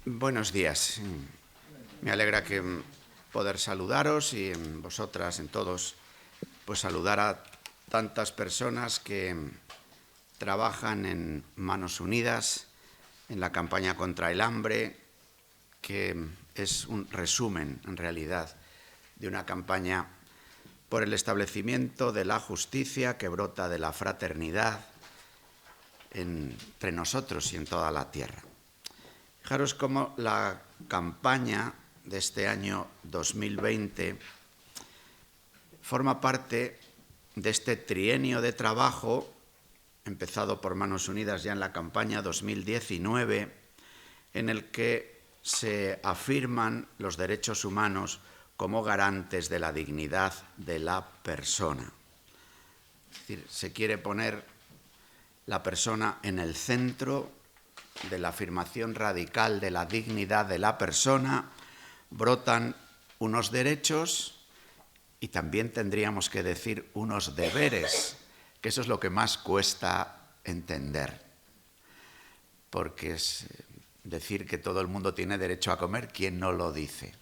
Buenos días. Me alegra que poder saludaros y en vosotras, en todos, pues saludar a tantas personas que trabajan en Manos Unidas, en la campaña contra el hambre, que es un resumen, en realidad, de una campaña por el establecimiento de la justicia que brota de la fraternidad entre nosotros y en toda la tierra. Fijaros cómo la campaña de este año 2020 forma parte de este trienio de trabajo, empezado por Manos Unidas ya en la campaña 2019, en el que se afirman los derechos humanos como garantes de la dignidad de la persona. Es decir, se quiere poner la persona en el centro de la afirmación radical de la dignidad de la persona, brotan unos derechos y también tendríamos que decir unos deberes, que eso es lo que más cuesta entender. Porque es decir que todo el mundo tiene derecho a comer, ¿quién no lo dice?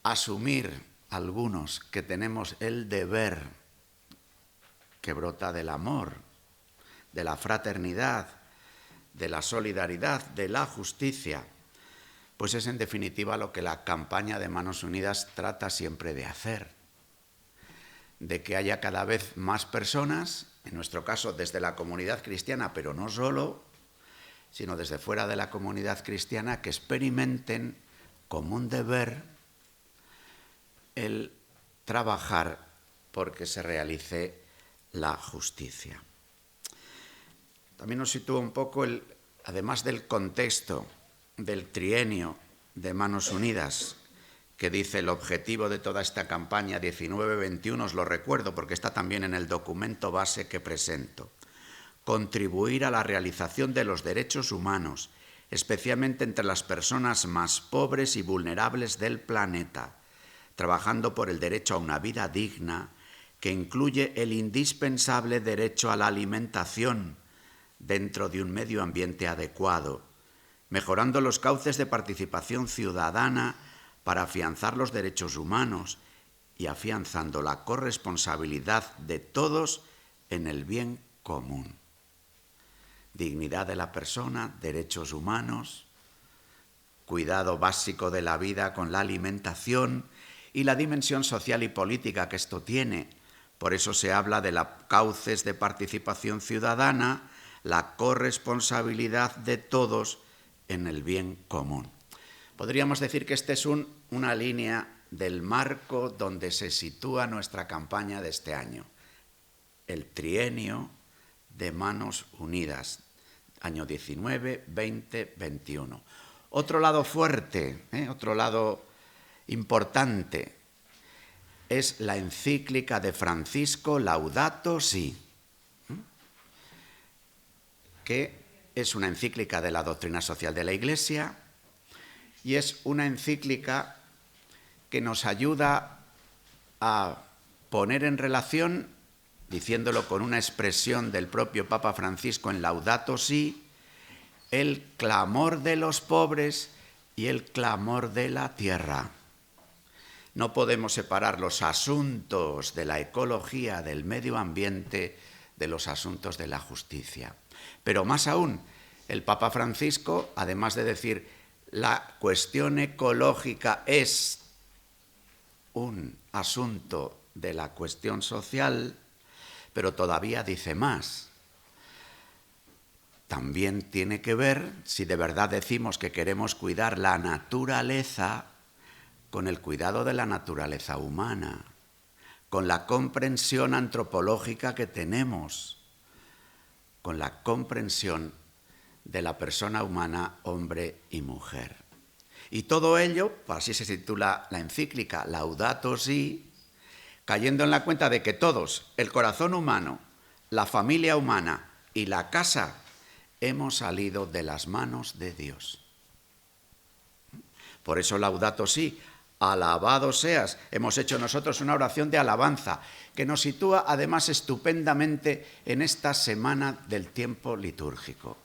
Asumir algunos que tenemos el deber que brota del amor, de la fraternidad, de la solidaridad, de la justicia, pues es en definitiva lo que la campaña de Manos Unidas trata siempre de hacer, de que haya cada vez más personas, en nuestro caso desde la comunidad cristiana, pero no solo, sino desde fuera de la comunidad cristiana, que experimenten como un deber el trabajar porque se realice la justicia. También nos sitúa un poco, además del contexto del trienio de Manos Unidas, que dice el objetivo de toda esta campaña 19-21, os lo recuerdo porque está también en el documento base que presento, contribuir a la realización de los derechos humanos, especialmente entre las personas más pobres y vulnerables del planeta, trabajando por el derecho a una vida digna, que incluye el indispensable derecho a la alimentación, dentro de un medio ambiente adecuado, mejorando los cauces de participación ciudadana para afianzar los derechos humanos y afianzando la corresponsabilidad de todos en el bien común. Dignidad de la persona, derechos humanos, cuidado básico de la vida con la alimentación y la dimensión social y política que esto tiene. Por eso se habla de los cauces de participación ciudadana, la corresponsabilidad de todos en el bien común. Podríamos decir que esta es una línea del marco donde se sitúa nuestra campaña de este año, el trienio de Manos Unidas, año 19, 20, 21. Otro lado fuerte, otro lado importante, es la encíclica de Francisco Laudato Si, que es una encíclica de la doctrina social de la Iglesia y es una encíclica que nos ayuda a poner en relación, diciéndolo con una expresión del propio Papa Francisco en Laudato Si, el clamor de los pobres y el clamor de la tierra. No podemos separar los asuntos de la ecología, del medio ambiente, de los asuntos de la justicia. Pero más aún, el Papa Francisco, además de decir la cuestión ecológica es un asunto de la cuestión social, pero todavía dice más. También tiene que ver, si de verdad decimos que queremos cuidar la naturaleza, con el cuidado de la naturaleza humana, con la comprensión antropológica que tenemos, con la comprensión de la persona humana, hombre y mujer. Y todo ello, así se titula la encíclica Laudato Si, cayendo en la cuenta de que todos, el corazón humano, la familia humana y la casa, hemos salido de las manos de Dios. Por eso Laudato Si, alabado seas. Hemos hecho nosotros una oración de alabanza que nos sitúa además estupendamente en esta semana del tiempo litúrgico.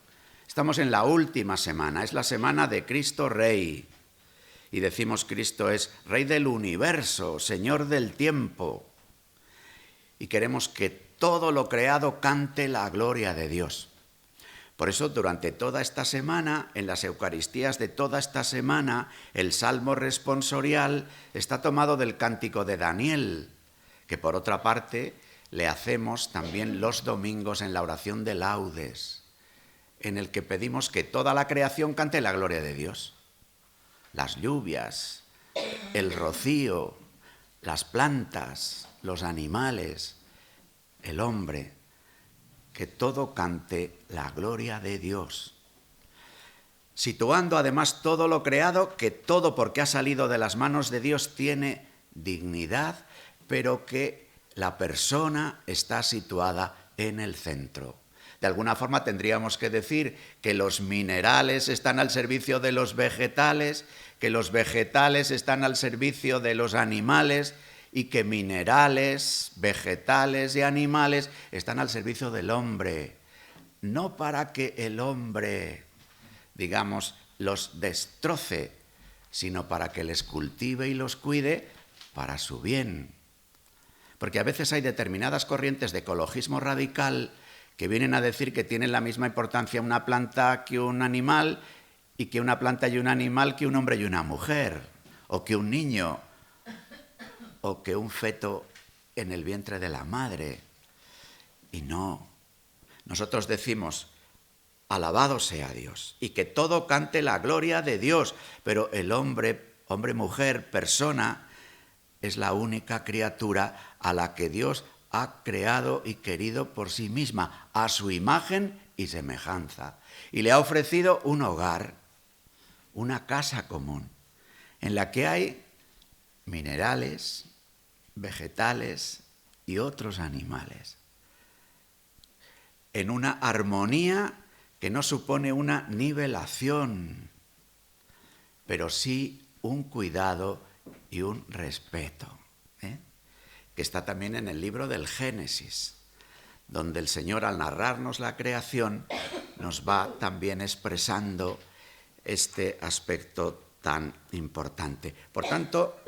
Estamos en la última semana, es la semana de Cristo Rey. Y decimos Cristo es Rey del universo, Señor del tiempo. Y queremos que todo lo creado cante la gloria de Dios. Por eso, durante toda esta semana, en las Eucaristías de toda esta semana, el Salmo responsorial está tomado del Cántico de Daniel, que por otra parte le hacemos también los domingos en la oración de laudes, en el que pedimos que toda la creación cante la gloria de Dios. Las lluvias, el rocío, las plantas, los animales, el hombre, que todo cante la gloria de Dios. Situando además todo lo creado, que todo porque ha salido de las manos de Dios tiene dignidad, pero que la persona está situada en el centro. De alguna forma tendríamos que decir que los minerales están al servicio de los vegetales, que los vegetales están al servicio de los animales y que minerales, vegetales y animales están al servicio del hombre. No para que el hombre, digamos, los destroce, sino para que les cultive y los cuide para su bien. Porque a veces hay determinadas corrientes de ecologismo radical que vienen a decir que tienen la misma importancia una planta que un animal y que una planta y un animal que un hombre y una mujer, o que un niño, o que un feto en el vientre de la madre. Y no, nosotros decimos, alabado sea Dios, y que todo cante la gloria de Dios, pero el hombre, mujer, persona, es la única criatura a la que Dios ha creado y querido por sí misma, a su imagen y semejanza. Y le ha ofrecido un hogar, una casa común, en la que hay minerales, vegetales y otros animales, en una armonía que no supone una nivelación, pero sí un cuidado y un respeto, que está también en el libro del Génesis, donde el Señor, al narrarnos la creación, nos va también expresando este aspecto tan importante. Por tanto,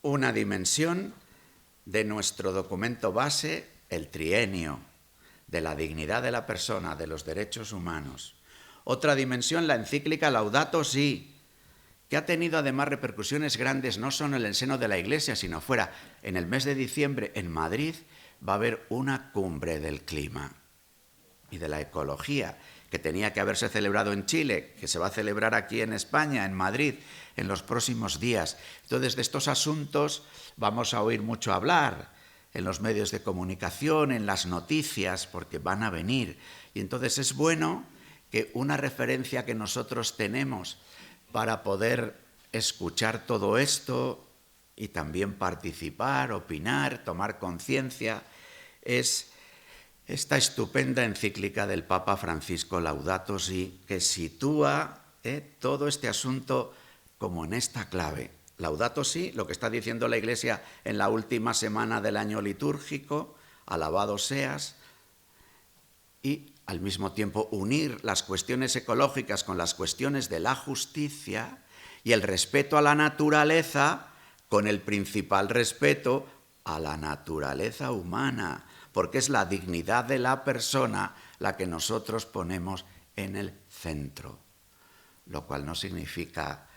una dimensión de nuestro documento base, el trienio, de la dignidad de la persona, de los derechos humanos. Otra dimensión, la encíclica Laudato Si, que ha tenido además repercusiones grandes no solo en el seno de la Iglesia, sino fuera. En el mes de diciembre, en Madrid, va a haber una cumbre del clima y de la ecología, que tenía que haberse celebrado en Chile, que se va a celebrar aquí en España, en Madrid, en los próximos días. Entonces, de estos asuntos vamos a oír mucho hablar en los medios de comunicación, en las noticias, porque van a venir. Y entonces es bueno que una referencia que nosotros tenemos para poder escuchar todo esto y también participar, opinar, tomar conciencia, es esta estupenda encíclica del Papa Francisco Laudato Si, que sitúa todo este asunto como en esta clave. Laudato Si, lo que está diciendo la Iglesia en la última semana del año litúrgico, alabado seas, y al mismo tiempo unir las cuestiones ecológicas con las cuestiones de la justicia y el respeto a la naturaleza con el principal respeto a la naturaleza humana, porque es la dignidad de la persona la que nosotros ponemos en el centro, lo cual no significa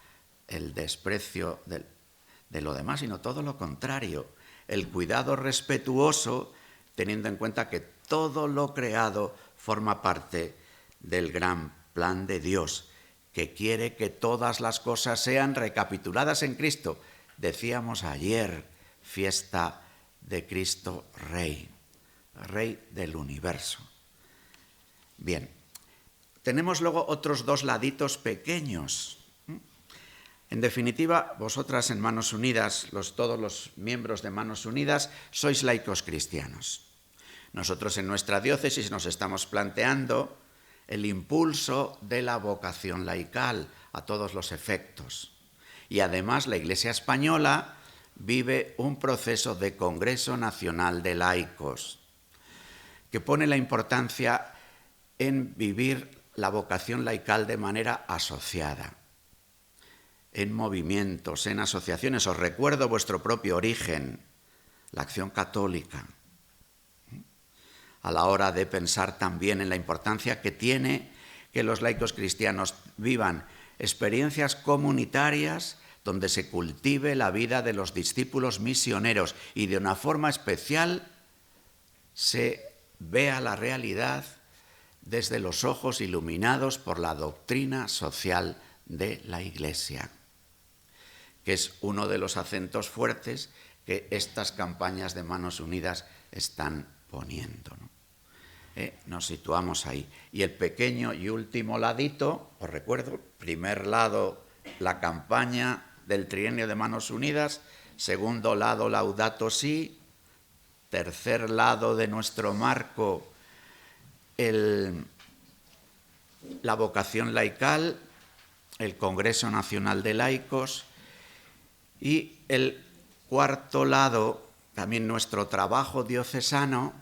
el desprecio de lo demás, sino todo lo contrario, el cuidado respetuoso, teniendo en cuenta que todo lo creado forma parte del gran plan de Dios, que quiere que todas las cosas sean recapituladas en Cristo. Decíamos ayer, fiesta de Cristo Rey, Rey del universo. Bien, tenemos luego otros dos laditos pequeños. En definitiva, vosotras en Manos Unidas, todos los miembros de Manos Unidas, sois laicos cristianos. Nosotros en nuestra diócesis nos estamos planteando el impulso de la vocación laical a todos los efectos. Y además la Iglesia española vive un proceso de Congreso Nacional de Laicos, que pone la importancia en vivir la vocación laical de manera asociada, en movimientos, en asociaciones. Os recuerdo vuestro propio origen, la Acción Católica, a la hora de pensar también en la importancia que tiene que los laicos cristianos vivan experiencias comunitarias donde se cultive la vida de los discípulos misioneros y de una forma especial se vea la realidad desde los ojos iluminados por la doctrina social de la Iglesia, que es uno de los acentos fuertes que estas campañas de Manos Unidas están poniendo, ¿no? Nos situamos ahí. Y el pequeño y último ladito, os recuerdo, primer lado, la campaña del trienio de Manos Unidas, segundo lado, Laudato Si, tercer lado de nuestro marco, la vocación laical, el Congreso Nacional de Laicos, y el cuarto lado, también nuestro trabajo diocesano,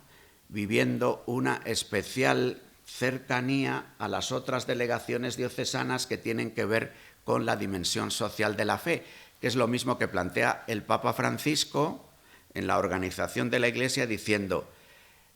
viviendo una especial cercanía a las otras delegaciones diocesanas que tienen que ver con la dimensión social de la fe, que es lo mismo que plantea el Papa Francisco en la organización de la Iglesia, diciendo: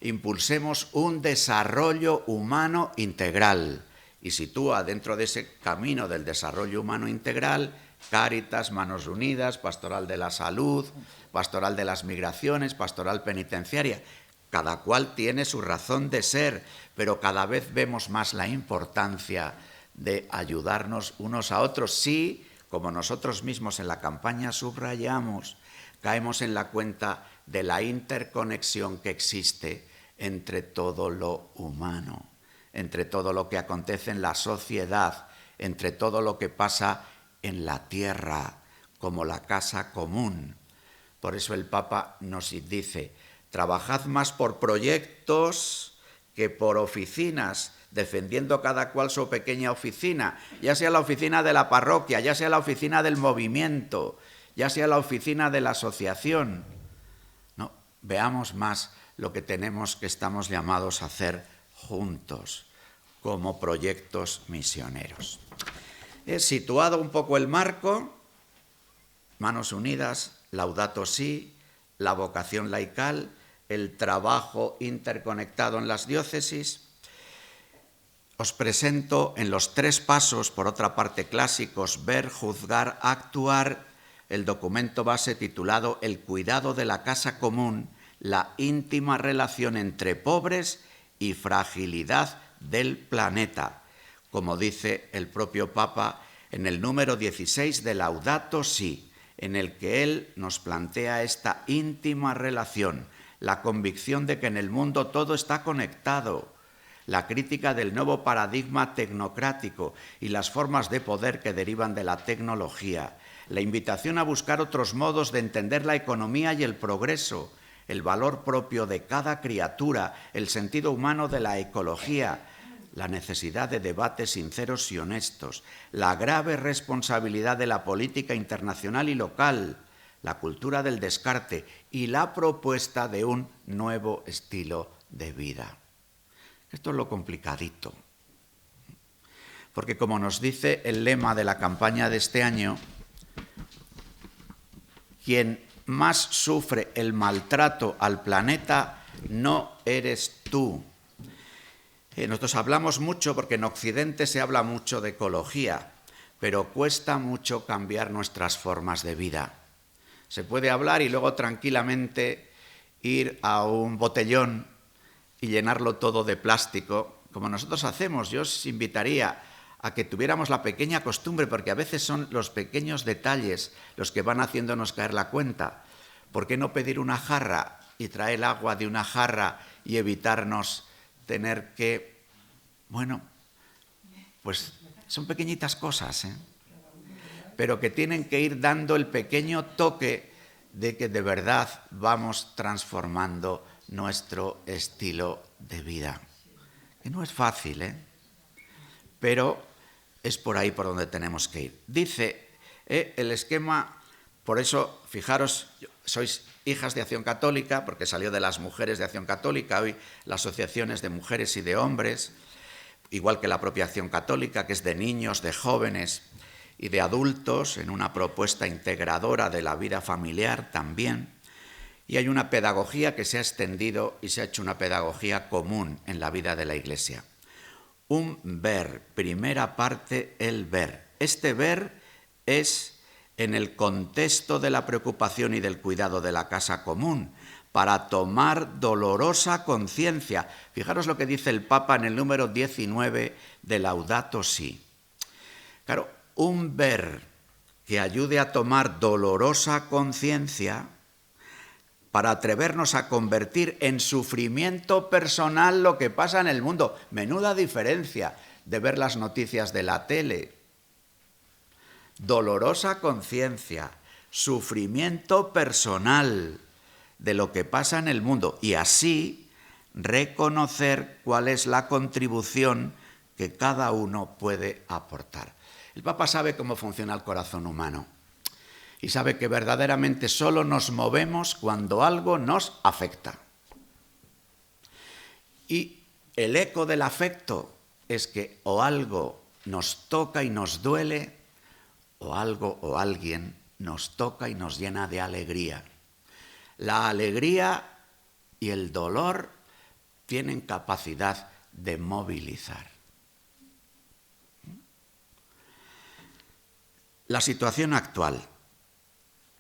impulsemos un desarrollo humano integral, y sitúa dentro de ese camino del desarrollo humano integral Cáritas, Manos Unidas, Pastoral de la Salud, Pastoral de las Migraciones, Pastoral Penitenciaria. Cada cual tiene su razón de ser, pero cada vez vemos más la importancia de ayudarnos unos a otros. Sí, como nosotros mismos en la campaña subrayamos, caemos en la cuenta de la interconexión que existe entre todo lo humano, entre todo lo que acontece en la sociedad, entre todo lo que pasa en la tierra, como la casa común. Por eso el Papa nos dice: trabajad más por proyectos que por oficinas, defendiendo cada cual su pequeña oficina, ya sea la oficina de la parroquia, ya sea la oficina del movimiento, ya sea la oficina de la asociación. No, veamos más lo que estamos llamados a hacer juntos, como proyectos misioneros. He situado un poco el marco: Manos Unidas, Laudato Si, la vocación laical, el trabajo interconectado en las diócesis. Os presento en los 3 pasos, por otra parte clásicos: ver, juzgar, actuar, el documento base titulado El cuidado de la casa común, la íntima relación entre pobres y fragilidad del planeta, como dice el propio Papa en el número 16 de Laudato Si, en el que él nos plantea esta íntima relación, la convicción de que en el mundo todo está conectado, la crítica del nuevo paradigma tecnocrático y las formas de poder que derivan de la tecnología, la invitación a buscar otros modos de entender la economía y el progreso, el valor propio de cada criatura, el sentido humano de la ecología, la necesidad de debates sinceros y honestos, la grave responsabilidad de la política internacional y local, la cultura del descarte y la propuesta de un nuevo estilo de vida. Esto es lo complicadito, porque como nos dice el lema de la campaña de este año, quien más sufre el maltrato al planeta no eres tú. Nosotros hablamos mucho, porque en Occidente se habla mucho de ecología, pero cuesta mucho cambiar nuestras formas de vida. Se puede hablar y luego tranquilamente ir a un botellón y llenarlo todo de plástico, como nosotros hacemos. Yo os invitaría a que tuviéramos la pequeña costumbre, porque a veces son los pequeños detalles los que van haciéndonos caer la cuenta. ¿Por qué no pedir una jarra y traer el agua de una jarra y evitarnos tener que... Bueno, pues son pequeñitas cosas, pero que tienen que ir dando el pequeño toque de que de verdad vamos transformando nuestro estilo de vida. Que no es fácil, pero es por ahí por donde tenemos que ir. Dice el esquema, por eso, fijaros, sois hijas de Acción Católica, porque salió de las mujeres de Acción Católica, hoy las asociaciones de mujeres y de hombres. igual que la propia Acción Católica, que es de niños, de jóvenes y de adultos, en una propuesta integradora de la vida familiar también. Y hay una pedagogía que se ha extendido y se ha hecho una pedagogía común en la vida de la Iglesia. Un ver, primera parte, el ver. Este ver es en el contexto de la preocupación y del cuidado de la casa común, para tomar dolorosa conciencia. Fijaros lo que dice el Papa en el número 19 de Laudato Si. Claro, un ver que ayude a tomar dolorosa conciencia para atrevernos a convertir en sufrimiento personal lo que pasa en el mundo. Menuda diferencia de ver las noticias de la tele. Dolorosa conciencia, sufrimiento personal de lo que pasa en el mundo y así reconocer cuál es la contribución que cada uno puede aportar. El Papa sabe cómo funciona el corazón humano. Y sabe que verdaderamente solo nos movemos cuando algo nos afecta. Y el eco del afecto es que o algo nos toca y nos duele, o algo o alguien nos toca y nos llena de alegría. La alegría y el dolor tienen capacidad de movilizar. La situación actual.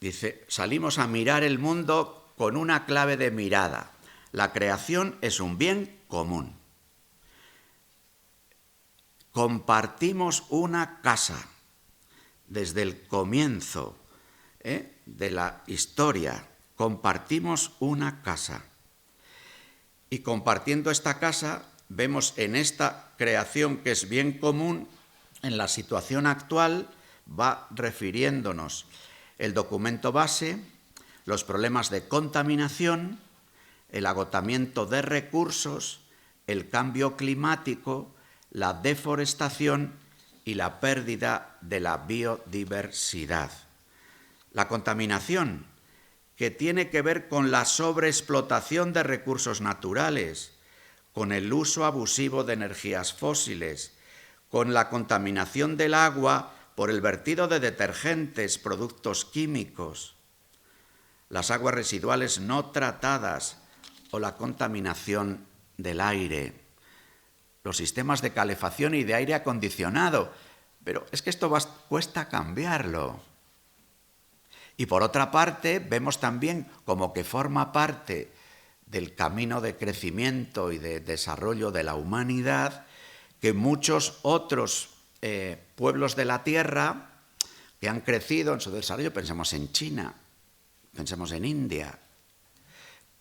Dice, salimos a mirar el mundo con una clave de mirada. La creación es un bien común. Compartimos una casa desde el comienzo de la historia. Compartimos una casa. Y compartiendo esta casa, vemos en esta creación que es bien común, en la situación actual, va refiriéndonos el documento base, los problemas de contaminación, el agotamiento de recursos, el cambio climático, la deforestación y la pérdida de la biodiversidad. La contaminación, que tiene que ver con la sobreexplotación de recursos naturales, con el uso abusivo de energías fósiles, con la contaminación del agua por el vertido de detergentes, productos químicos, las aguas residuales no tratadas o la contaminación del aire, los sistemas de calefacción y de aire acondicionado. Pero es que esto cuesta cambiarlo. Y por otra parte, vemos también como que forma parte del camino de crecimiento y de desarrollo de la humanidad que muchos otros pueblos de la Tierra que han crecido en su desarrollo, pensemos en China, pensemos en India,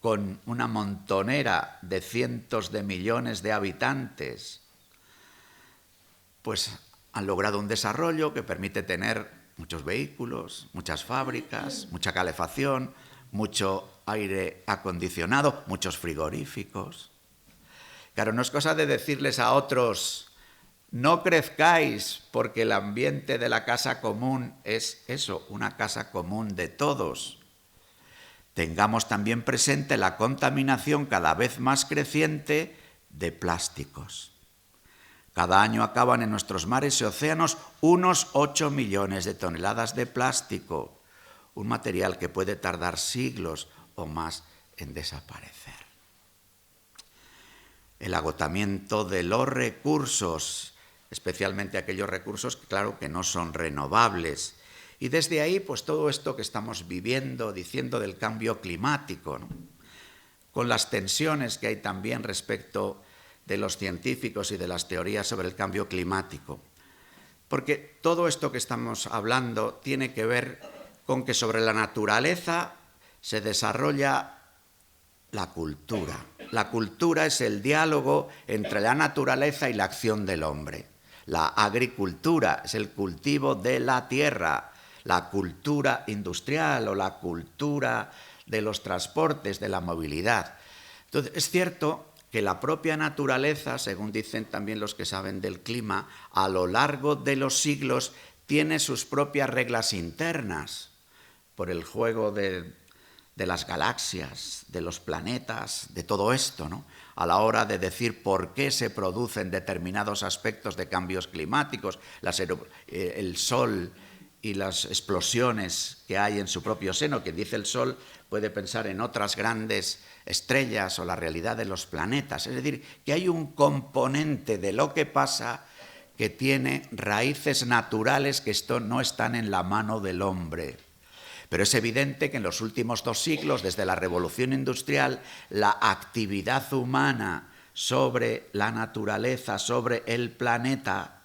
con una montonera de cientos de millones de habitantes, pues han logrado un desarrollo que permite tener muchos vehículos, muchas fábricas, mucha calefacción, mucho aire acondicionado, muchos frigoríficos. Claro, no es cosa de decirles a otros, no crezcáis porque el ambiente de la casa común es eso, una casa común de todos. Tengamos también presente la contaminación cada vez más creciente de plásticos. Cada año acaban en nuestros mares y océanos unos 8 millones de toneladas de plástico, un material que puede tardar siglos o más en desaparecer. El agotamiento de los recursos, especialmente aquellos recursos, claro, que no son renovables. Y desde ahí, pues todo esto que estamos viviendo, diciendo del cambio climático, ¿no? Con las tensiones que hay también respecto de los científicos y de las teorías sobre el cambio climático. Porque todo esto que estamos hablando tiene que ver con que sobre la naturaleza se desarrolla la cultura. La cultura es el diálogo entre la naturaleza y la acción del hombre. La agricultura es el cultivo de la tierra, la cultura industrial o la cultura de los transportes, de la movilidad. Entonces, es cierto que la propia naturaleza, según dicen también los que saben del clima, a lo largo de los siglos tiene sus propias reglas internas por el juego de de las galaxias, de los planetas, de todo esto, ¿no? A la hora de decir por qué se producen determinados aspectos de cambios climáticos, el Sol y las explosiones que hay en su propio seno. Quien dice el Sol puede pensar en otras grandes estrellas o la realidad de los planetas. Es decir, que hay un componente de lo que pasa que tiene raíces naturales que no están en la mano del hombre. Pero es evidente que en los últimos 2 siglos, desde la Revolución Industrial, la actividad humana sobre la naturaleza, sobre el planeta,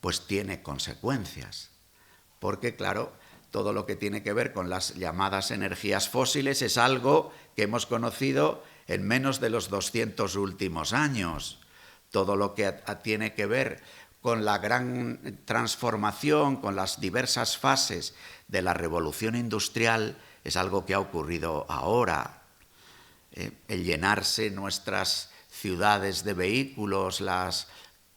pues tiene consecuencias. Porque, claro, todo lo que tiene que ver con las llamadas energías fósiles es algo que hemos conocido en menos de los 200 últimos años. Todo lo que tiene que ver con la gran transformación, con las diversas fases de la revolución industrial, es algo que ha ocurrido ahora. El llenarse nuestras ciudades de vehículos, la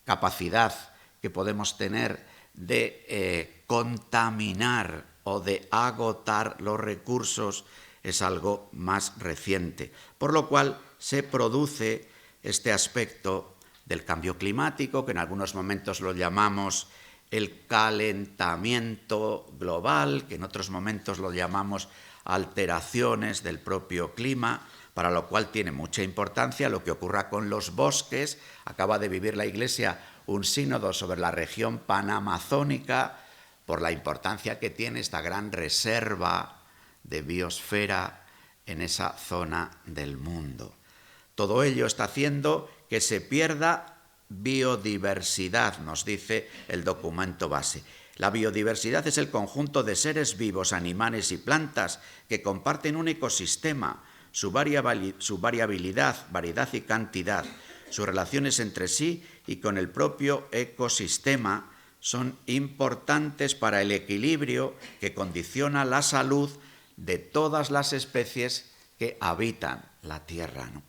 capacidad que podemos tener de contaminar o de agotar los recursos es algo más reciente. Por lo cual se produce este aspecto del cambio climático, que en algunos momentos lo llamamos el calentamiento global, que en otros momentos lo llamamos alteraciones del propio clima, para lo cual tiene mucha importancia lo que ocurra con los bosques. Acaba de vivir la Iglesia un sínodo sobre la región panamazónica, por la importancia que tiene esta gran reserva de biosfera en esa zona del mundo. Todo ello está haciendo que se pierda biodiversidad, nos dice el documento base. La biodiversidad es el conjunto de seres vivos, animales y plantas que comparten un ecosistema, su variabilidad, variedad y cantidad, sus relaciones entre sí y con el propio ecosistema son importantes para el equilibrio que condiciona la salud de todas las especies que habitan la Tierra, ¿no?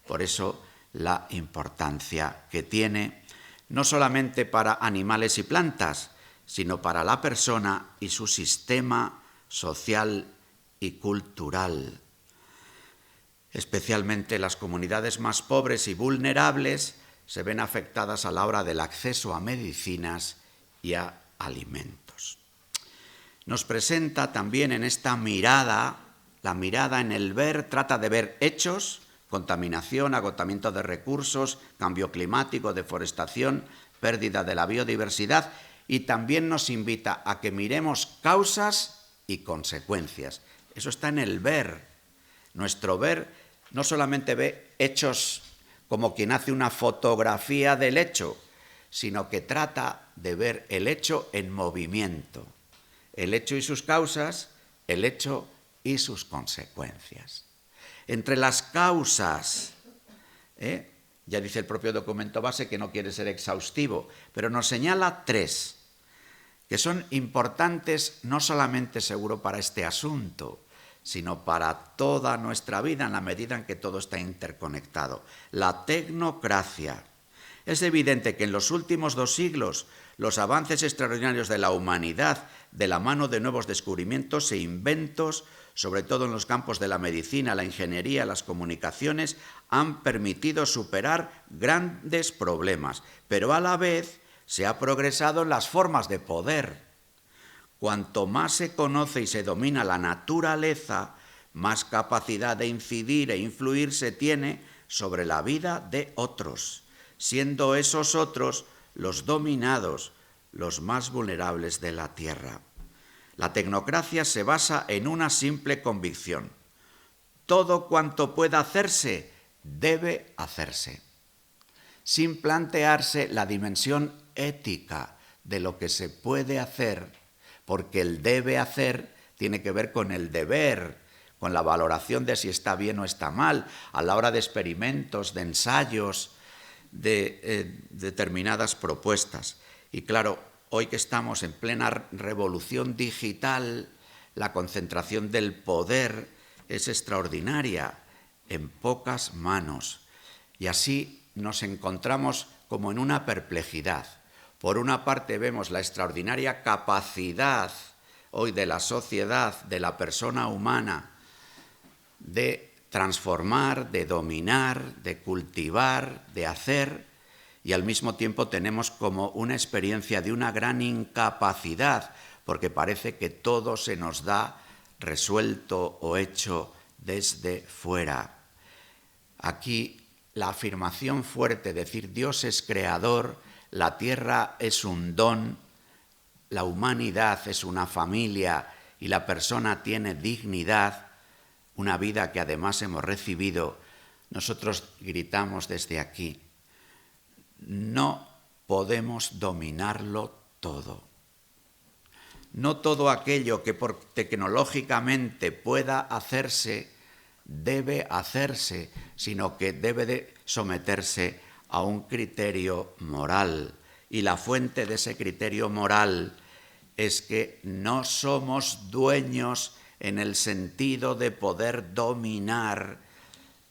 Por eso la importancia que tiene, no solamente para animales y plantas, sino para la persona y su sistema social y cultural. Especialmente las comunidades más pobres y vulnerables se ven afectadas a la hora del acceso a medicinas y a alimentos. Nos presenta también en esta mirada, la mirada en el ver, trata de ver hechos, contaminación, agotamiento de recursos, cambio climático, deforestación, pérdida de la biodiversidad, y también nos invita a que miremos causas y consecuencias. Eso está en el ver. Nuestro ver no solamente ve hechos como quien hace una fotografía del hecho, sino que trata de ver el hecho en movimiento. El hecho y sus causas, el hecho y sus consecuencias. Entre las causas, ya dice el propio documento base que no quiere ser exhaustivo, pero nos señala 3, que son importantes no solamente seguro para este asunto, sino para toda nuestra vida en la medida en que todo está interconectado. La tecnocracia. Es evidente que en los últimos 2 siglos los avances extraordinarios de la humanidad, de la mano de nuevos descubrimientos e inventos, sobre todo en los campos de la medicina, la ingeniería, las comunicaciones, han permitido superar grandes problemas, pero a la vez se ha progresado en las formas de poder. Cuanto más se conoce y se domina la naturaleza, más capacidad de incidir e influir se tiene sobre la vida de otros, siendo esos otros los dominados, los más vulnerables de la tierra. La tecnocracia se basa en una simple convicción: todo cuanto pueda hacerse, debe hacerse, sin plantearse la dimensión ética de lo que se puede hacer, porque el debe hacer tiene que ver con el deber, con la valoración de si está bien o está mal, a la hora de experimentos, de ensayos, de determinadas propuestas. Y claro, hoy que estamos en plena revolución digital, la concentración del poder es extraordinaria, en pocas manos. Y así nos encontramos como en una perplejidad. Por una parte vemos la extraordinaria capacidad hoy de la sociedad, de la persona humana, de transformar, de dominar, de cultivar, de hacer, y al mismo tiempo tenemos como una experiencia de una gran incapacidad, porque parece que todo se nos da resuelto o hecho desde fuera. Aquí la afirmación fuerte, decir Dios es creador, la tierra es un don, la humanidad es una familia y la persona tiene dignidad, una vida que además hemos recibido, nosotros gritamos desde aquí, no podemos dominarlo todo. No todo aquello que tecnológicamente pueda hacerse, debe hacerse, sino que debe de someterse a un criterio moral. Y la fuente de ese criterio moral es que no somos dueños en el sentido de poder dominar,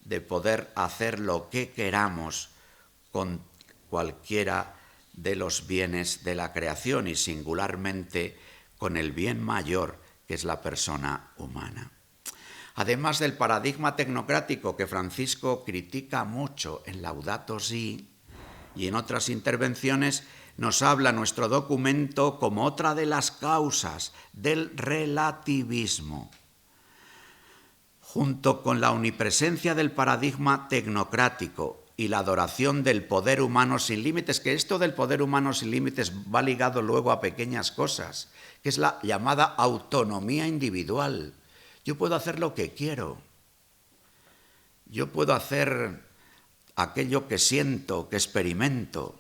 de poder hacer lo que queramos con cualquiera de los bienes de la creación y singularmente con el bien mayor que es la persona humana. Además del paradigma tecnocrático que Francisco critica mucho en Laudato Si y en otras intervenciones, nos habla nuestro documento como otra de las causas del relativismo. Junto con la omnipresencia del paradigma tecnocrático y la adoración del poder humano sin límites, que esto del poder humano sin límites va ligado luego a pequeñas cosas, que es la llamada autonomía individual. Yo puedo hacer lo que quiero. Yo puedo hacer aquello que siento, que experimento.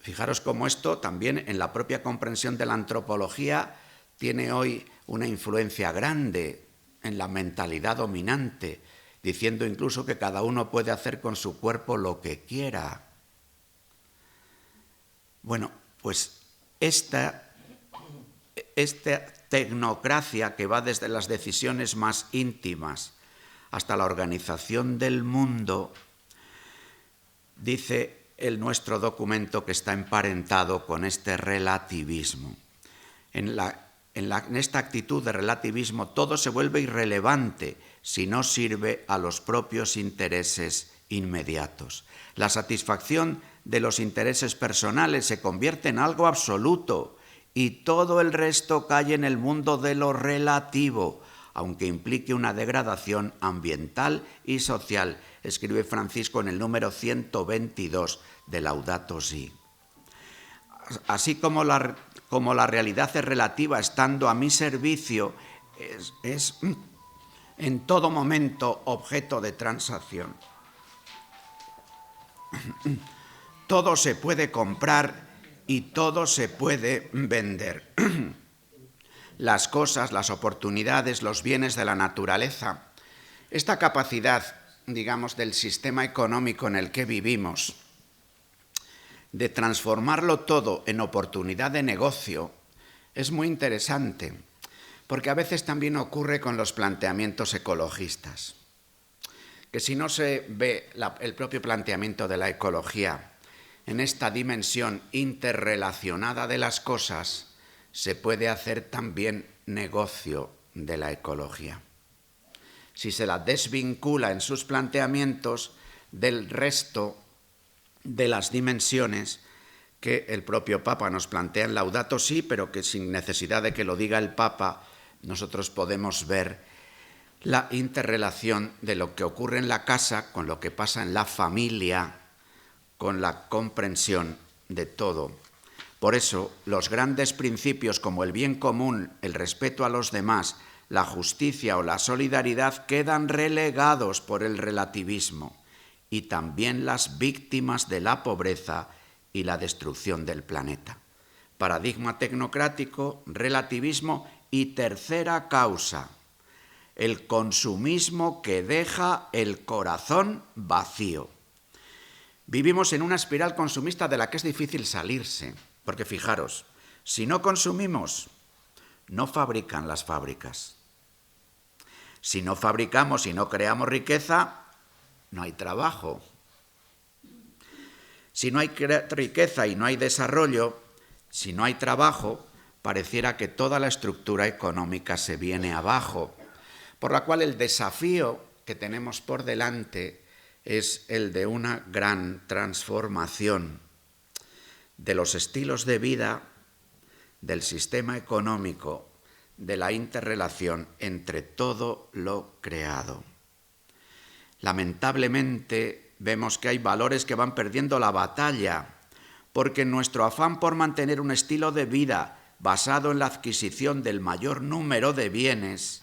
Fijaros cómo esto también en la propia comprensión de la antropología tiene hoy una influencia grande en la mentalidad dominante, diciendo incluso que cada uno puede hacer con su cuerpo lo que quiera. Bueno, pues esta tecnocracia que va desde las decisiones más íntimas hasta la organización del mundo, dice nuestro documento que está emparentado con este relativismo. En esta actitud de relativismo todo se vuelve irrelevante si no sirve a los propios intereses inmediatos. La satisfacción de los intereses personales se convierte en algo absoluto y todo el resto cae en el mundo de lo relativo, aunque implique una degradación ambiental y social, escribe Francisco en el número 122 de Laudato Si. Así como la realidad es relativa estando a mi servicio, es en todo momento objeto de transacción. Todo se puede comprar y todo se puede vender. Las cosas, las oportunidades, los bienes de la naturaleza. Esta capacidad, digamos, del sistema económico en el que vivimos, de transformarlo todo en oportunidad de negocio, es muy interesante, porque a veces también ocurre con los planteamientos ecologistas, que si no se ve el propio planteamiento de la ecología en esta dimensión interrelacionada de las cosas, se puede hacer también negocio de la ecología. Si se la desvincula en sus planteamientos del resto de las dimensiones que el propio Papa nos plantea en Laudato Si, pero que sin necesidad de que lo diga el Papa, nosotros podemos ver la interrelación de lo que ocurre en la casa con lo que pasa en la familia, con la comprensión de todo. Por eso, los grandes principios como el bien común, el respeto a los demás, la justicia o la solidaridad quedan relegados por el relativismo y también las víctimas de la pobreza y la destrucción del planeta. Paradigma tecnocrático, relativismo y tercera causa, el consumismo que deja el corazón vacío. Vivimos en una espiral consumista de la que es difícil salirse, porque fijaros, si no consumimos, no fabrican las fábricas. Si no fabricamos y no creamos riqueza, no hay trabajo. Si no hay riqueza y no hay desarrollo, si no hay trabajo, pareciera que toda la estructura económica se viene abajo. por la cual el desafío que tenemos por delante es el de una gran transformación de los estilos de vida, del sistema económico, de la interrelación entre todo lo creado. Lamentablemente vemos que hay valores que van perdiendo la batalla, porque en nuestro afán por mantener un estilo de vida basado en la adquisición del mayor número de bienes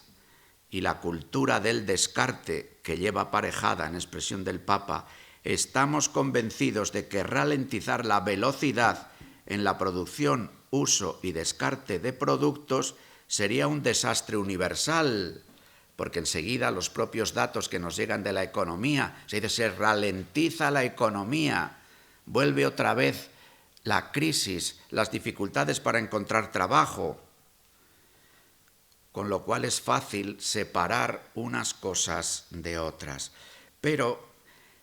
y la cultura del descarte que lleva aparejada, en expresión del Papa, estamos convencidos de que ralentizar la velocidad en la producción, uso y descarte de productos sería un desastre universal, porque enseguida los propios datos que nos llegan de la economía, se ralentiza la economía, vuelve otra vez la crisis, las dificultades para encontrar trabajo, con lo cual es fácil separar unas cosas de otras. Pero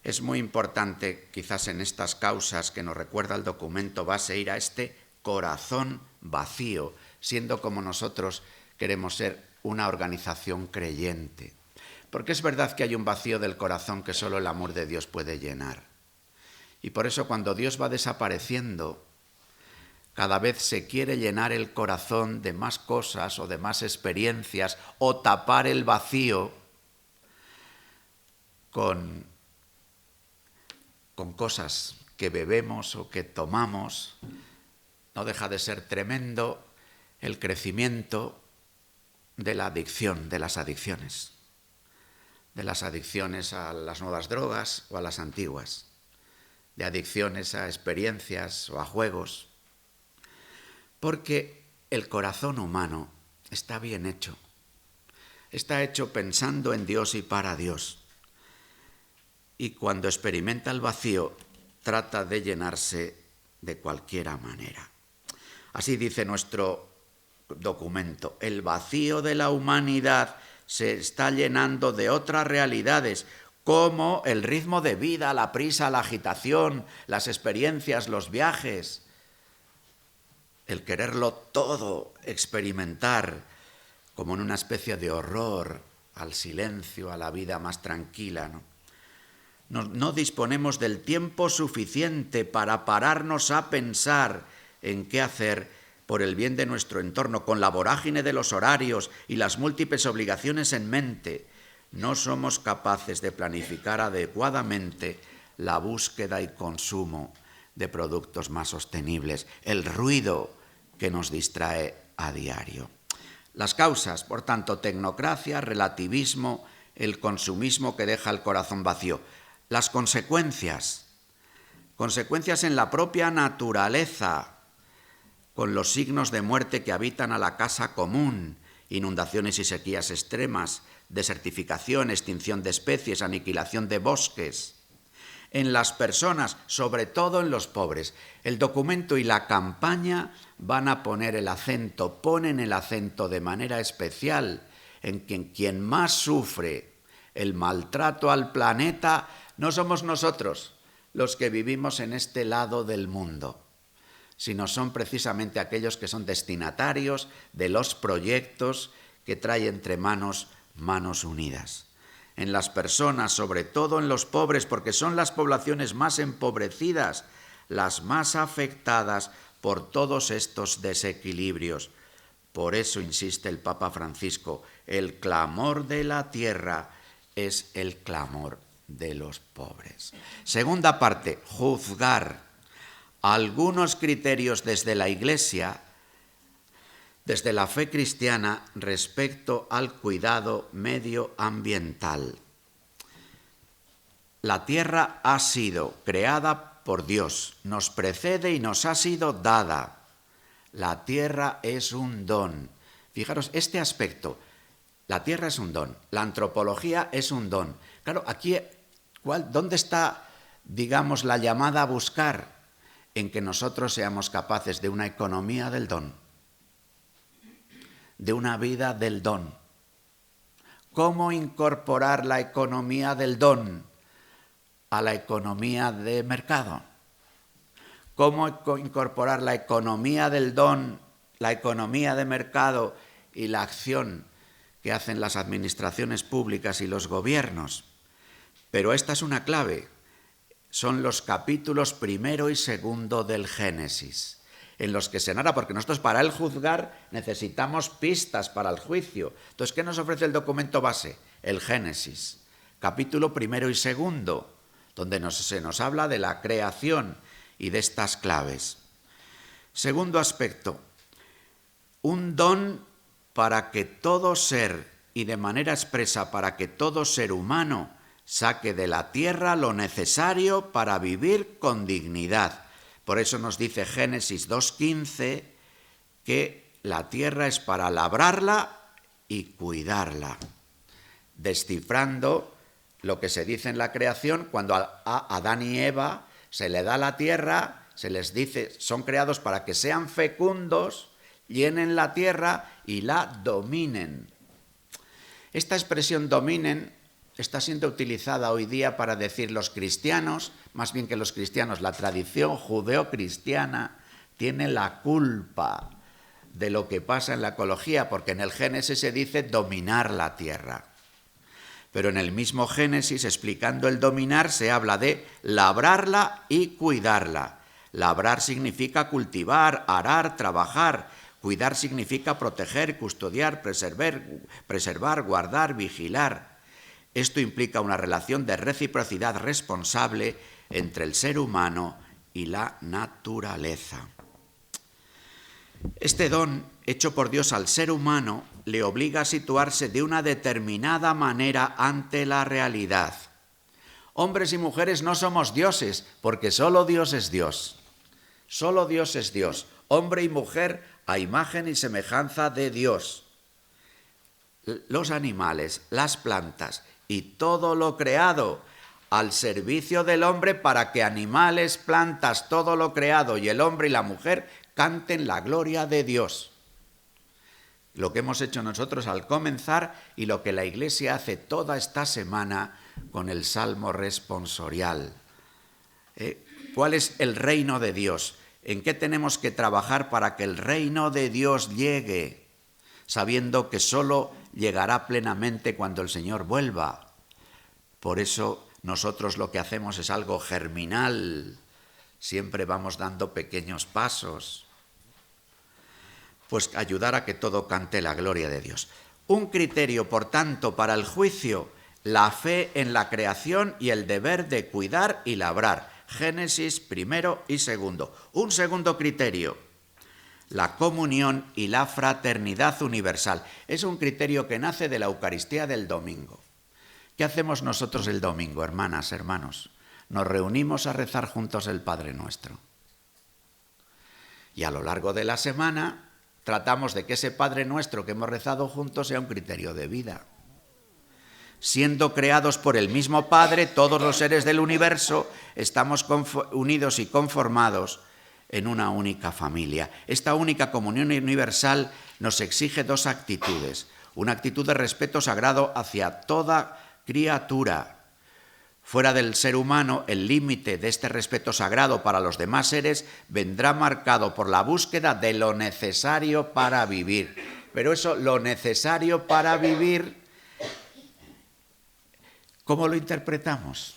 es muy importante, quizás en estas causas que nos recuerda el documento base, ir a este corazón vacío, siendo como nosotros queremos ser una organización creyente. Porque es verdad que hay un vacío del corazón que solo el amor de Dios puede llenar. Y por eso cuando Dios va desapareciendo, cada vez se quiere llenar el corazón de más cosas o de más experiencias o tapar el vacío con cosas que bebemos o que tomamos. No deja de ser tremendo el crecimiento de la adicción, de las adicciones a las nuevas drogas o a las antiguas, de adicciones a experiencias o a juegos, porque el corazón humano está bien hecho, está hecho pensando en Dios y para Dios, y cuando experimenta el vacío trata de llenarse de cualquier manera. Así dice nuestro documento: el vacío de la humanidad se está llenando de otras realidades, como el ritmo de vida, la prisa, la agitación, las experiencias, los viajes, el quererlo todo, experimentar como en una especie de horror al silencio, a la vida más tranquila, ¿no? No disponemos del tiempo suficiente para pararnos a pensar en qué hacer por el bien de nuestro entorno, con la vorágine de los horarios y las múltiples obligaciones en mente. No somos capaces de planificar adecuadamente la búsqueda y consumo de productos más sostenibles, el ruido que nos distrae a diario. Las causas, por tanto, tecnocracia, relativismo, el consumismo que deja el corazón vacío. Las consecuencias en la propia naturaleza, con los signos de muerte que habitan a la casa común, inundaciones y sequías extremas, desertificación, extinción de especies, aniquilación de bosques. En las personas, sobre todo en los pobres. El documento y la campaña van a ponen el acento de manera especial en quien más sufre el maltrato al planeta no somos nosotros los que vivimos en este lado del mundo, sino son precisamente aquellos que son destinatarios de los proyectos que trae entre manos unidas. En las personas, sobre todo en los pobres, porque son las poblaciones más empobrecidas, las más afectadas por todos estos desequilibrios. Por eso insiste el Papa Francisco, el clamor de la tierra es el clamor de los pobres. Segunda parte, juzgar. Algunos criterios desde la Iglesia, desde la fe cristiana, respecto al cuidado medioambiental. La tierra ha sido creada por Dios, nos precede y nos ha sido dada. La tierra es un don. Fijaros, este aspecto, la tierra es un don, la antropología es un don. Claro, aquí, ¿dónde está, digamos, la llamada a buscar? En que nosotros seamos capaces de una economía del don, de una vida del don. ¿Cómo incorporar la economía del don a la economía de mercado? ¿Cómo incorporar la economía del don, la economía de mercado y la acción que hacen las administraciones públicas y los gobiernos. Pero esta es una clave. Son los capítulos 1 y 2 del Génesis, en los que se narra, porque nosotros para el juzgar necesitamos pistas para el juicio. Entonces, ¿qué nos ofrece el documento base? El Génesis, capítulo 1 y 2, donde se nos habla de la creación y de estas claves. Segundo aspecto, un don para que todo ser, y de manera expresa para que todo ser humano, saque de la tierra lo necesario para vivir con dignidad. Por eso nos dice Génesis 2:15 que la tierra es para labrarla y cuidarla, descifrando lo que se dice en la creación cuando a Adán y Eva se le da la tierra, se les dice, son creados para que sean fecundos, llenen la tierra y la dominen. Esta expresión dominen está siendo utilizada hoy día para decir los cristianos, más bien que los cristianos, la tradición judeocristiana tiene la culpa de lo que pasa en la ecología, porque en el Génesis se dice dominar la tierra. Pero en el mismo Génesis, explicando el dominar, se habla de labrarla y cuidarla. Labrar significa cultivar, arar, trabajar. Cuidar significa proteger, custodiar, preservar, guardar, vigilar. Esto implica una relación de reciprocidad responsable entre el ser humano y la naturaleza. Este don, hecho por Dios al ser humano, le obliga a situarse de una determinada manera ante la realidad. Hombres y mujeres no somos dioses, porque solo Dios es Dios. Solo Dios es Dios. Hombre y mujer a imagen y semejanza de Dios. Los animales, las plantas y todo lo creado al servicio del hombre para que animales, plantas, todo lo creado y el hombre y la mujer canten la gloria de Dios. Lo que hemos hecho nosotros al comenzar y lo que la Iglesia hace toda esta semana con el Salmo responsorial. ¿Cuál es el reino de Dios? ¿En qué tenemos que trabajar para que el reino de Dios llegue? Sabiendo que solo llegará plenamente cuando el Señor vuelva. Por eso nosotros lo que hacemos es algo germinal. Siempre vamos dando pequeños pasos. Pues ayudar a que todo cante la gloria de Dios. Un criterio, por tanto, para el juicio, la fe en la creación y el deber de cuidar y labrar. Génesis 1 y 2. Un segundo criterio, la comunión y la fraternidad universal. Es un criterio que nace de la Eucaristía del domingo. ¿Qué hacemos nosotros el domingo, hermanas, hermanos? Nos reunimos a rezar juntos el Padre Nuestro. Y a lo largo de la semana tratamos de que ese Padre Nuestro que hemos rezado juntos sea un criterio de vida. Siendo creados por el mismo Padre, todos los seres del universo estamos unidos y conformados en una única familia. Esta única comunión universal nos exige dos actitudes. Una actitud de respeto sagrado hacia toda criatura. Fuera del ser humano, el límite de este respeto sagrado para los demás seres vendrá marcado por la búsqueda de lo necesario para vivir. Pero eso, lo necesario para vivir, ¿cómo lo interpretamos?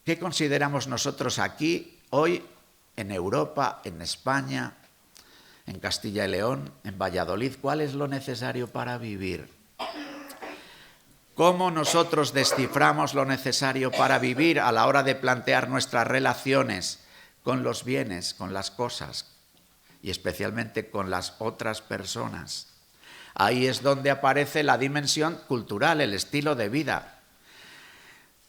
¿Qué consideramos nosotros aquí, hoy, en Europa, en España, en Castilla y León, en Valladolid? ¿Cuál es lo necesario para vivir? ¿Cómo nosotros desciframos lo necesario para vivir a la hora de plantear nuestras relaciones con los bienes, con las cosas y especialmente con las otras personas? Ahí es donde aparece la dimensión cultural, el estilo de vida.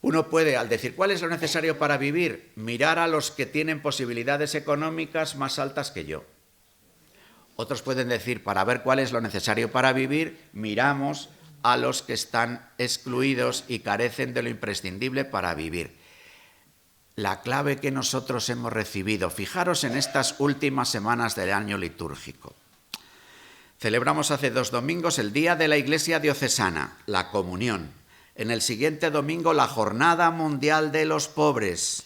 Uno puede, al decir cuál es lo necesario para vivir, mirar a los que tienen posibilidades económicas más altas que yo. Otros pueden decir, para ver cuál es lo necesario para vivir, miramos a los que están excluidos y carecen de lo imprescindible para vivir. La clave que nosotros hemos recibido, fijaros en estas últimas semanas del año litúrgico. Celebramos hace 2 domingos el Día de la Iglesia Diocesana, la comunión. En el siguiente domingo, la Jornada Mundial de los Pobres.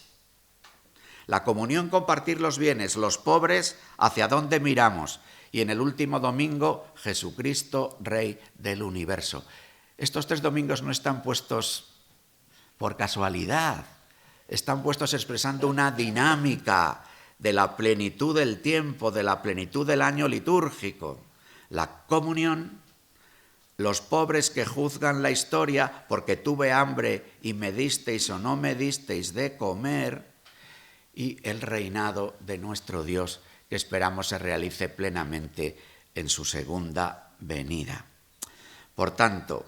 La comunión, compartir los bienes, los pobres, ¿hacia dónde miramos? Y en el último domingo, Jesucristo, Rey del universo. Estos 3 domingos no están puestos por casualidad, están puestos expresando una dinámica de la plenitud del tiempo, de la plenitud del año litúrgico. La comunión, los pobres que juzgan la historia porque tuve hambre y me disteis o no me disteis de comer, y el reinado de nuestro Dios que esperamos se realice plenamente en su segunda venida. Por tanto,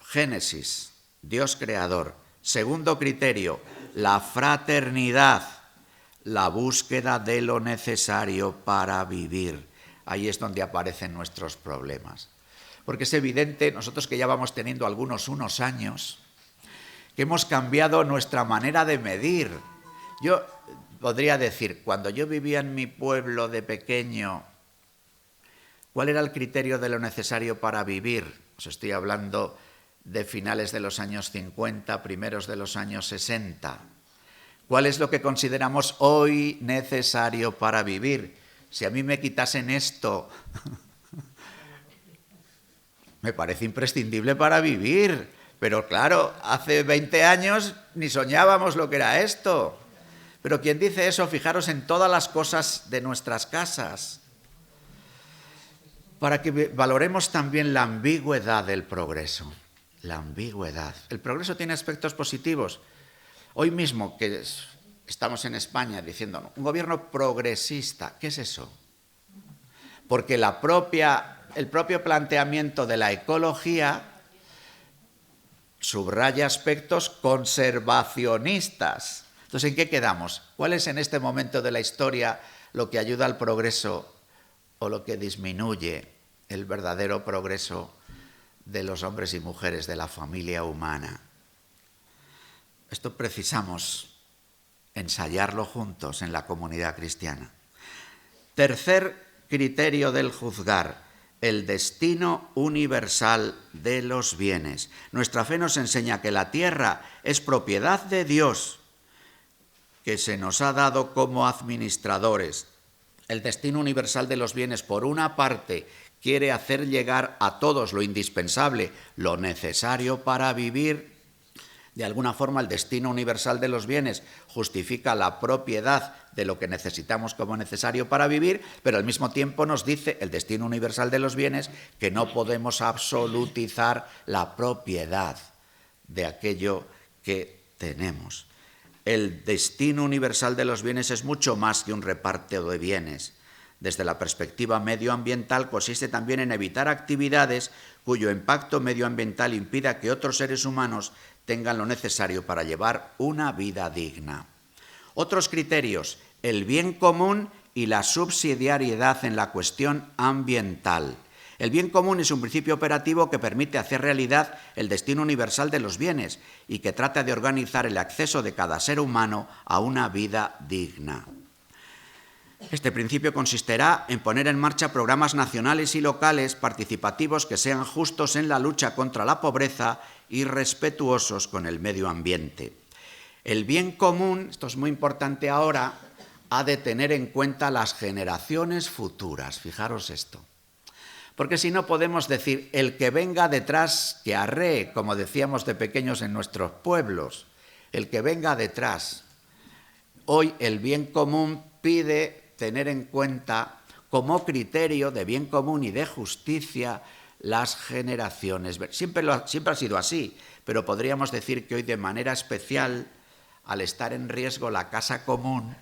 Génesis, Dios creador. Segundo criterio, la fraternidad, la búsqueda de lo necesario para vivir. Ahí es donde aparecen nuestros problemas. Porque es evidente, nosotros que ya vamos teniendo unos años, que hemos cambiado nuestra manera de medir. Yo podría decir, cuando yo vivía en mi pueblo de pequeño, ¿cuál era el criterio de lo necesario para vivir? Os estoy hablando de finales de los años 50, primeros de los años 60. ¿Cuál es lo que consideramos hoy necesario para vivir? Si a mí me quitasen esto, me parece imprescindible para vivir. Pero claro, hace 20 años ni soñábamos lo que era esto. Pero quien dice eso, fijaros en todas las cosas de nuestras casas, para que valoremos también la ambigüedad del progreso. La ambigüedad. El progreso tiene aspectos positivos. Hoy mismo que estamos en España diciendo un gobierno progresista, ¿qué es eso? Porque el propio planteamiento de la ecología subraya aspectos conservacionistas. Entonces, ¿en qué quedamos? ¿Cuál es en este momento de la historia lo que ayuda al progreso o lo que disminuye el verdadero progreso de los hombres y mujeres de la familia humana? Esto precisamos ensayarlo juntos en la comunidad cristiana. Tercer criterio del juzgar, el destino universal de los bienes. Nuestra fe nos enseña que la tierra es propiedad de Dios, que se nos ha dado como administradores. El destino universal de los bienes, por una parte, quiere hacer llegar a todos lo indispensable, lo necesario para vivir. De alguna forma, el destino universal de los bienes justifica la propiedad de lo que necesitamos como necesario para vivir, pero al mismo tiempo nos dice el destino universal de los bienes que no podemos absolutizar la propiedad de aquello que tenemos. El destino universal de los bienes es mucho más que un reparto de bienes. Desde la perspectiva medioambiental consiste también en evitar actividades cuyo impacto medioambiental impida que otros seres humanos tengan lo necesario para llevar una vida digna. Otros criterios, el bien común y la subsidiariedad en la cuestión ambiental. El bien común es un principio operativo que permite hacer realidad el destino universal de los bienes y que trata de organizar el acceso de cada ser humano a una vida digna. Este principio consistirá en poner en marcha programas nacionales y locales participativos que sean justos en la lucha contra la pobreza y respetuosos con el medio ambiente. El bien común, esto es muy importante ahora, ha de tener en cuenta las generaciones futuras. Fijaros esto. Porque si no podemos decir, el que venga detrás, que arree, como decíamos de pequeños en nuestros pueblos, el que venga detrás. Hoy el bien común pide tener en cuenta como criterio de bien común y de justicia las generaciones. Siempre ha sido así, pero podríamos decir que hoy de manera especial, al estar en riesgo la casa común,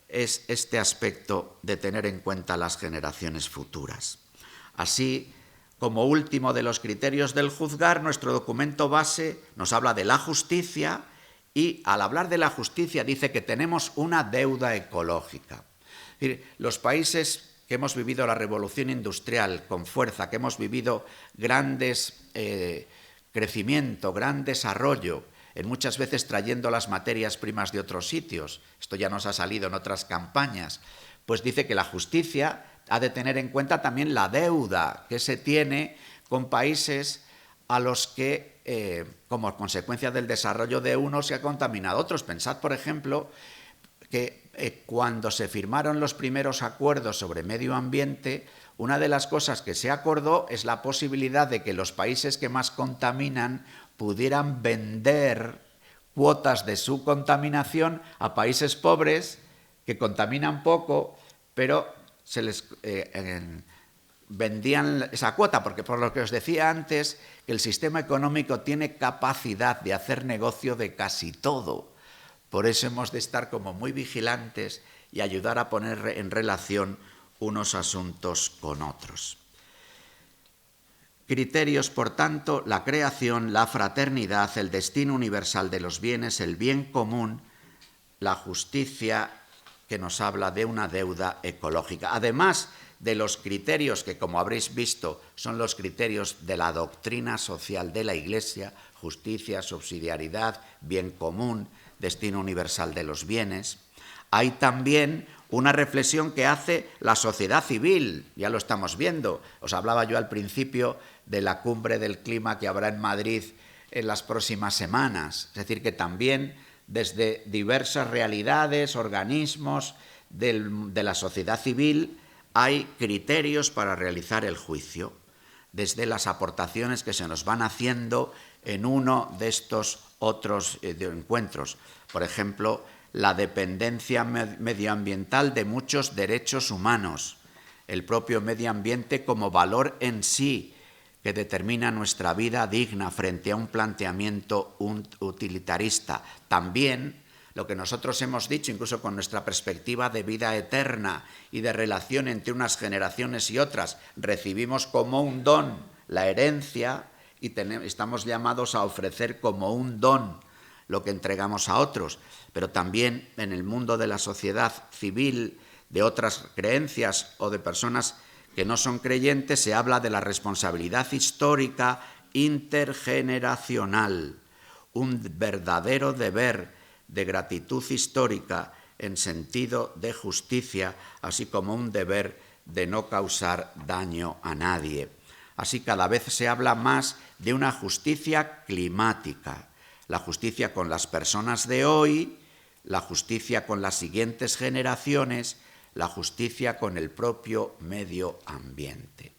es este aspecto de tener en cuenta las generaciones futuras. Así, como último de los criterios del juzgar, nuestro documento base nos habla de la justicia y al hablar de la justicia dice que tenemos una deuda ecológica. Es decir, los países que hemos vivido la revolución industrial con fuerza, que hemos vivido grandes crecimiento, gran desarrollo, en muchas veces trayendo las materias primas de otros sitios, esto ya nos ha salido en otras campañas, pues dice que la justicia ha de tener en cuenta también la deuda que se tiene con países a los que, como consecuencia del desarrollo de unos, se ha contaminado a otros. Pensad, por ejemplo, que cuando se firmaron los primeros acuerdos sobre medio ambiente, una de las cosas que se acordó es la posibilidad de que los países que más contaminan pudieran vender cuotas de su contaminación a países pobres que contaminan poco, pero se les vendían esa cuota, porque por lo que os decía antes, el sistema económico tiene capacidad de hacer negocio de casi todo. Por eso hemos de estar como muy vigilantes y ayudar a poner en relación unos asuntos con otros. Criterios, por tanto, la creación, la fraternidad, el destino universal de los bienes, el bien común, la justicia, que nos habla de una deuda ecológica. Además de los criterios que, como habréis visto, son los criterios de la doctrina social de la Iglesia: justicia, subsidiariedad, bien común, destino universal de los bienes. Hay también una reflexión que hace la sociedad civil, ya lo estamos viendo. Os hablaba yo al principio de la cumbre del clima que habrá en Madrid en las próximas semanas. Es decir, que también desde diversas realidades, organismos de la sociedad civil, hay criterios para realizar el juicio, desde las aportaciones que se nos van haciendo en uno de estos otros encuentros. Por ejemplo, la dependencia medioambiental de muchos derechos humanos, el propio medio ambiente como valor en sí, que determina nuestra vida digna frente a un planteamiento utilitarista. También lo que nosotros hemos dicho, incluso con nuestra perspectiva de vida eterna y de relación entre unas generaciones y otras, recibimos como un don la herencia y estamos llamados a ofrecer como un don lo que entregamos a otros. Pero también en el mundo de la sociedad civil, de otras creencias o de personas que no son creyentes, se habla de la responsabilidad histórica intergeneracional, un verdadero deber de gratitud histórica en sentido de justicia, así como un deber de no causar daño a nadie. Así cada vez se habla más de una justicia climática, la justicia con las personas de hoy, la justicia con las siguientes generaciones, la justicia con el propio medio ambiente.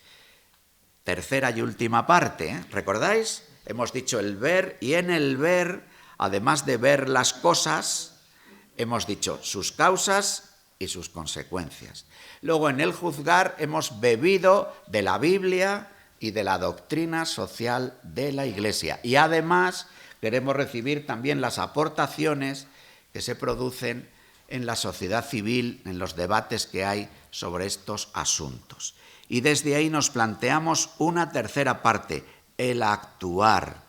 Tercera y última parte, ¿recordáis? Hemos dicho el ver, y en el ver, además de ver las cosas, hemos dicho sus causas y sus consecuencias. Luego en el juzgar hemos bebido de la Biblia y de la doctrina social de la Iglesia. Y además queremos recibir también las aportaciones que se producen en la sociedad civil, en los debates que hay sobre estos asuntos. Y desde ahí nos planteamos una tercera parte, el actuar.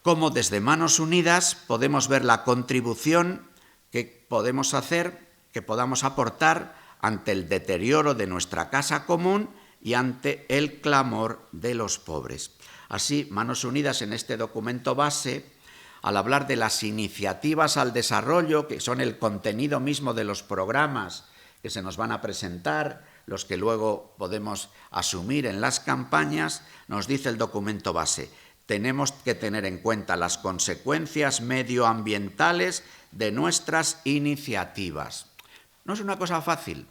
Cómo desde Manos Unidas podemos ver la contribución que podemos hacer, que podamos aportar ante el deterioro de nuestra casa común y ante el clamor de los pobres. Así, Manos Unidas en este documento base, al hablar de las iniciativas al desarrollo, que son el contenido mismo de los programas que se nos van a presentar, los que luego podemos asumir en las campañas, nos dice el documento base: tenemos que tener en cuenta las consecuencias medioambientales de nuestras iniciativas. No es una cosa fácil,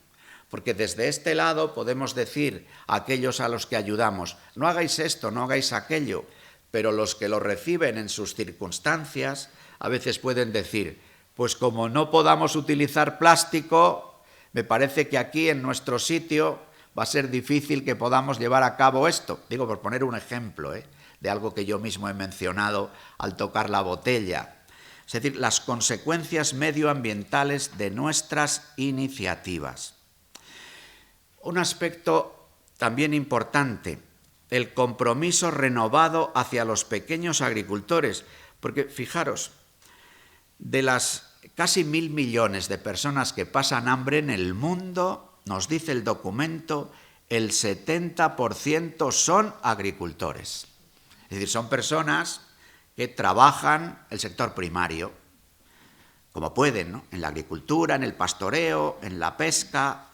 porque desde este lado podemos decir a aquellos a los que ayudamos: no hagáis esto, no hagáis aquello, pero los que lo reciben en sus circunstancias a veces pueden decir: pues como no podamos utilizar plástico, me parece que aquí en nuestro sitio va a ser difícil que podamos llevar a cabo esto. Digo, por poner un ejemplo, de algo que yo mismo he mencionado al tocar la botella. Es decir, las consecuencias medioambientales de nuestras iniciativas. Un aspecto también importante: el compromiso renovado hacia los pequeños agricultores, porque fijaros, de las casi 1.000 millones de personas que pasan hambre en el mundo, nos dice el documento, el 70% son agricultores. Es decir, son personas que trabajan el sector primario, como pueden, ¿no? En la agricultura, en el pastoreo, en la pesca,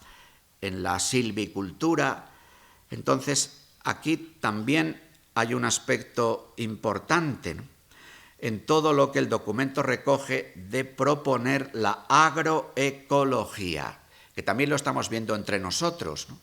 en la silvicultura. Entonces, aquí también hay un aspecto importante, ¿no? en todo lo que el documento recoge de proponer la agroecología, que también lo estamos viendo entre nosotros, ¿no?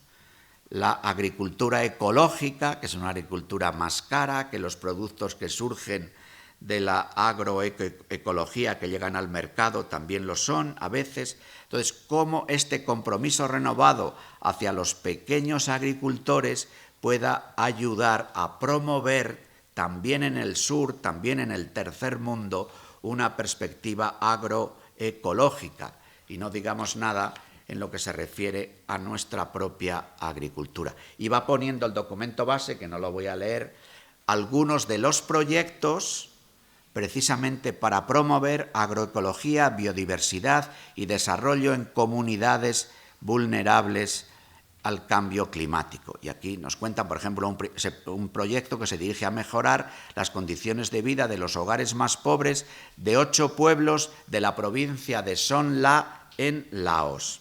La agricultura ecológica, que es una agricultura más cara, que los productos que surgen de la agroecología que llegan al mercado también lo son a veces. Entonces, cómo este compromiso renovado hacia los pequeños agricultores pueda ayudar a promover también en el sur, también en el tercer mundo, una perspectiva agroecológica. Y no digamos nada en lo que se refiere a nuestra propia agricultura. Y va poniendo el documento base, que no lo voy a leer, algunos de los proyectos precisamente para promover agroecología, biodiversidad y desarrollo en comunidades vulnerables al cambio climático. Y aquí nos cuentan, por ejemplo, un proyecto que se dirige a mejorar las condiciones de vida de los hogares más pobres de 8 pueblos de la provincia de Son La en Laos.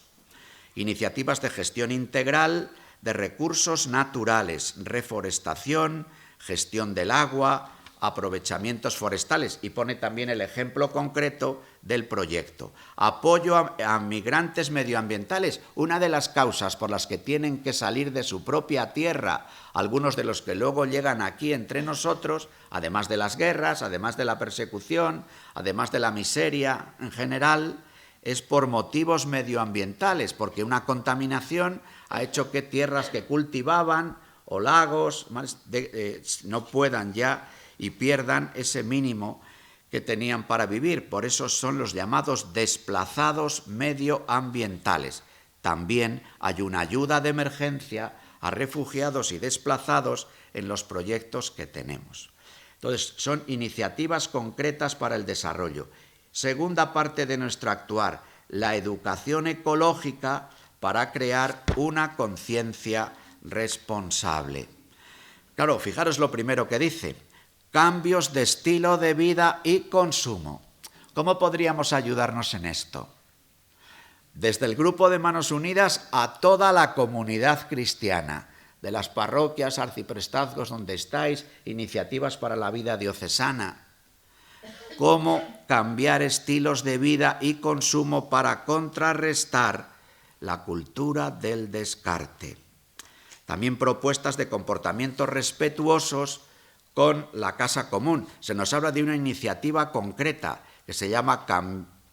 Iniciativas de gestión integral de recursos naturales, reforestación, gestión del agua, aprovechamientos forestales, y pone también el ejemplo concreto del proyecto. Apoyo a migrantes medioambientales, una de las causas por las que tienen que salir de su propia tierra, algunos de los que luego llegan aquí entre nosotros, además de las guerras, además de la persecución, además de la miseria en general, es por motivos medioambientales, porque una contaminación ha hecho que tierras que cultivaban o lagos no puedan ya y pierdan ese mínimo que tenían para vivir. Por eso son los llamados desplazados medioambientales. También hay una ayuda de emergencia a refugiados y desplazados en los proyectos que tenemos. Entonces, son iniciativas concretas para el desarrollo. Segunda parte de nuestro actuar, la educación ecológica para crear una conciencia responsable. Claro, fijaros lo primero que dice: cambios de estilo de vida y consumo. ¿Cómo podríamos ayudarnos en esto? Desde el Grupo de Manos Unidas a toda la comunidad cristiana, de las parroquias, arciprestazgos donde estáis, iniciativas para la vida diocesana. Cómo cambiar estilos de vida y consumo para contrarrestar la cultura del descarte. También propuestas de comportamientos respetuosos con la casa común. Se nos habla de una iniciativa concreta que se llama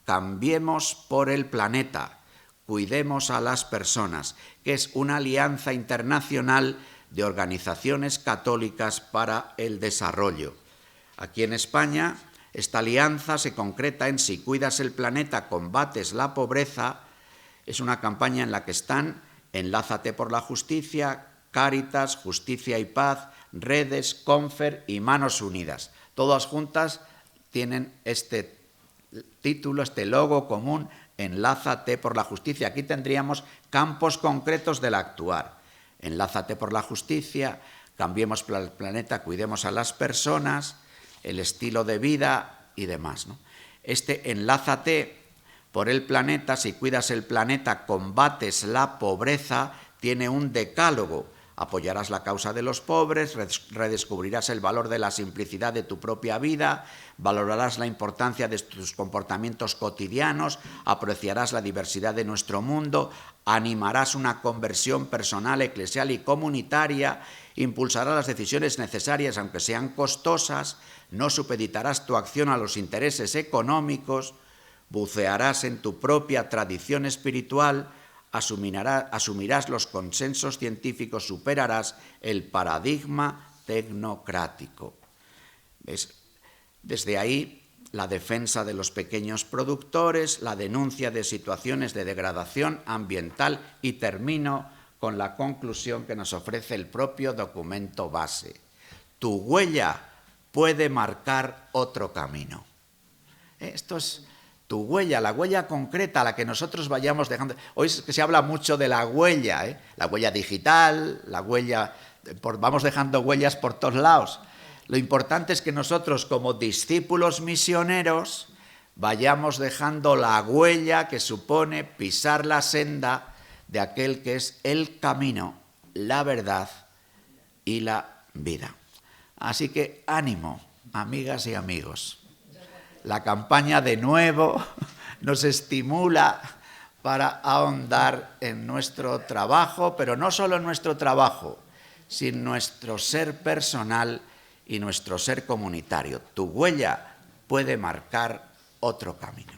Cambiemos por el planeta, cuidemos a las personas, que es una alianza internacional de organizaciones católicas para el desarrollo. Aquí en España, esta alianza se concreta en Si cuidas el planeta, combates la pobreza. Es una campaña en la que están Enlázate por la Justicia, Cáritas, Justicia y Paz, Redes, Confer y Manos Unidas. Todas juntas tienen este título, este logo común, Enlázate por la Justicia. Aquí tendríamos campos concretos del actuar. Enlázate por la Justicia, cambiemos el planeta, cuidemos a las personas, el estilo de vida y demás, ¿no? Este Enlázate por el planeta, si cuidas el planeta, combates la pobreza, tiene un decálogo. Apoyarás la causa de los pobres, redescubrirás el valor de la simplicidad de tu propia vida, valorarás la importancia de tus comportamientos cotidianos, apreciarás la diversidad de nuestro mundo, animarás una conversión personal, eclesial y comunitaria, impulsarás las decisiones necesarias aunque sean costosas, no supeditarás tu acción a los intereses económicos, bucearás en tu propia tradición espiritual, asumirás los consensos científicos, superarás el paradigma tecnocrático. ¿Ves? Desde ahí, la defensa de los pequeños productores, la denuncia de situaciones de degradación ambiental, y termino con la conclusión que nos ofrece el propio documento base. Tu huella puede marcar otro camino. Esto es tu huella, la huella concreta, la que nosotros vayamos dejando. Hoy se habla mucho de la huella, la huella digital, la huella, vamos dejando huellas por todos lados. Lo importante es que nosotros, como discípulos misioneros, vayamos dejando la huella que supone pisar la senda de aquel que es el camino, la verdad y la vida. Así que ánimo, amigas y amigos. la campaña de nuevo nos estimula para ahondar en nuestro trabajo, pero no solo en nuestro trabajo, sino en nuestro ser personal y nuestro ser comunitario. Tu huella puede marcar otro camino.